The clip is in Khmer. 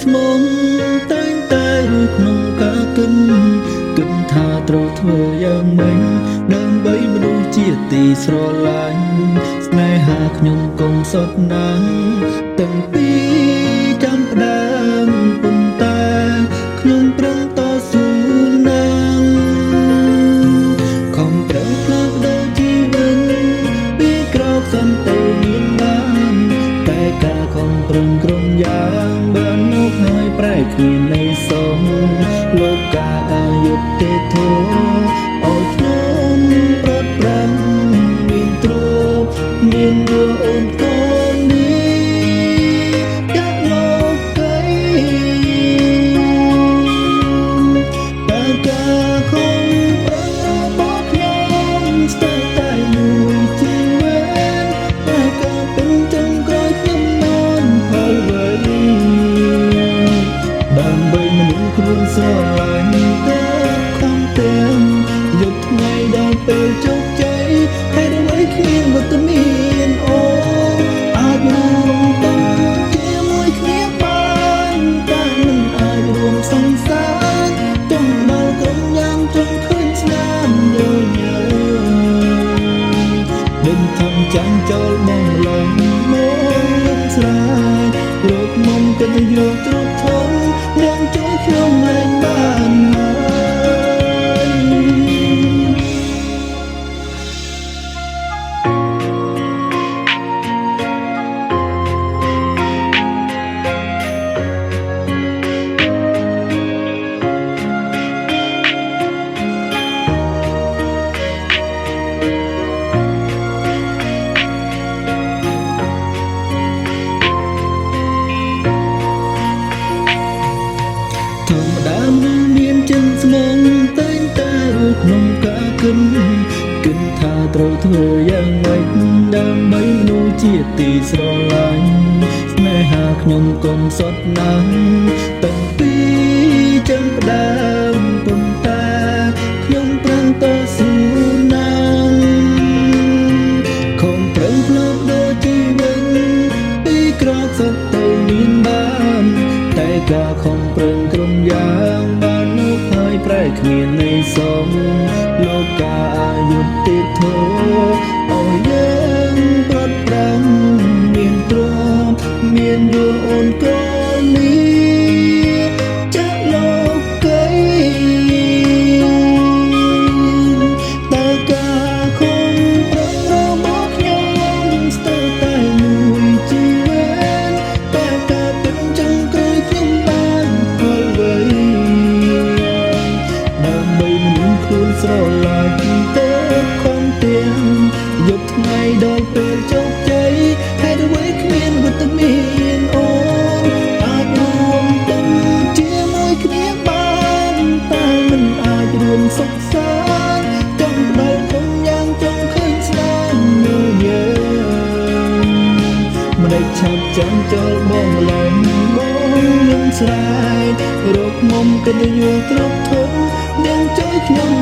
ស្មងតែរួចក្នុងការគិនថាត្រូវធ្វើយ៉ាងម៉េចដើម្បីមនុស្សជាទីស្រឡាញ់ស្នេហាខ្ញុំកុំសត់ណាស់តាំងពីចាំផ្ដើមប៉ុន្តែខ្ញុំប្រឹងតស៊ូណាស់ខំប្រឹងផ្លាស់ប្ដូរជីវិតពីក្រោកសន្តិមានបានតែការខំប្រឹងក្រុមយ៉ាងបានមកហើយប្រែគ្មាននៃសងលោកកាអយុត្តិធម៌ឲ្យខ្ញុំប្រត់ប្រាំមានទ្រព្យមានយល់អូនកូននេះចាក់លោកកៃតែការខំប្រឹងរបស់ខ្ញុំស្ទើរតែមួយជីវិតតែការពេញចំក្រោយខ្ញុំបានផលវេដើម្បីមនុស្សខ្លួនស្រឡាញ់តែខំទាំងយកថ្ងៃដល់ពេលជោគជ័យហើយអ្វីគ្មានវត្តមានអូអាចរួមទៅជាមួយគ្នាបានតែមិនអាចរួមសង្សារចង់ដល់ក្រុមយ៉ាងចង់ឃើញស្នាមយល់ញើដេញខំចាំងចូលបងឡើងមកលំស្រាយរកមុំកិនយកទ្រព្យធននឹងជួយខ្ញុំលែងបានហើយធម្មតាមនុស្សមានចិនស្មងតែរួចក្នុងការគិនថាត្រូវធ្វើយ៉ាងម៉េចដើម្បីមនុស្សជាទីស្រឡាញ់ស្នេហាខ្ញុំកុំសត់ណាស់តាំងពីចាំផ្ដើមប៉ុន្តែខ្ញុំប្រឹងតស៊ូណាស់ខំប្រឹងផ្លាស់ប្ដូរជីវិតពីក្រោកសត្វទៅមានបានតែការខំប្រឹងក្រុមយ៉ាងបាននោះហើយប្រែគ្មាននៃសងលោកកាអយុត្តិធម៌ឲ្យយើងប្រត់ប្រាំមានទ្រព្យមានយល់អូនកូននេះចាក់លោកកៃតែការខំប្រឹងរបស់ខ្ញុំស្ទើរតែមួយជីវិតតែការពេញចង់ក្រោយខ្ញុំបានផលវេដើម្បីមនុស្សខ្លួនស្រឡាញ់ទៅខំទាំងយកថ្ងៃដល់ពេលជោគជ័យហើយអ្វីគ្មានវត្តមានអូនអាចរួមទៅជាមួយគ្នាបានតែមិនអាចរួមសុខសាន្តចង់ផ្ដល់គុំយ៉ាងចង់ឃើញស្នាមញញើមិនដេចឆាប់ចាំចូលបងឡើងបងនឹងស្រែករកមុំកិនយកទ្រព្យធននាងជួយខ្ញុំ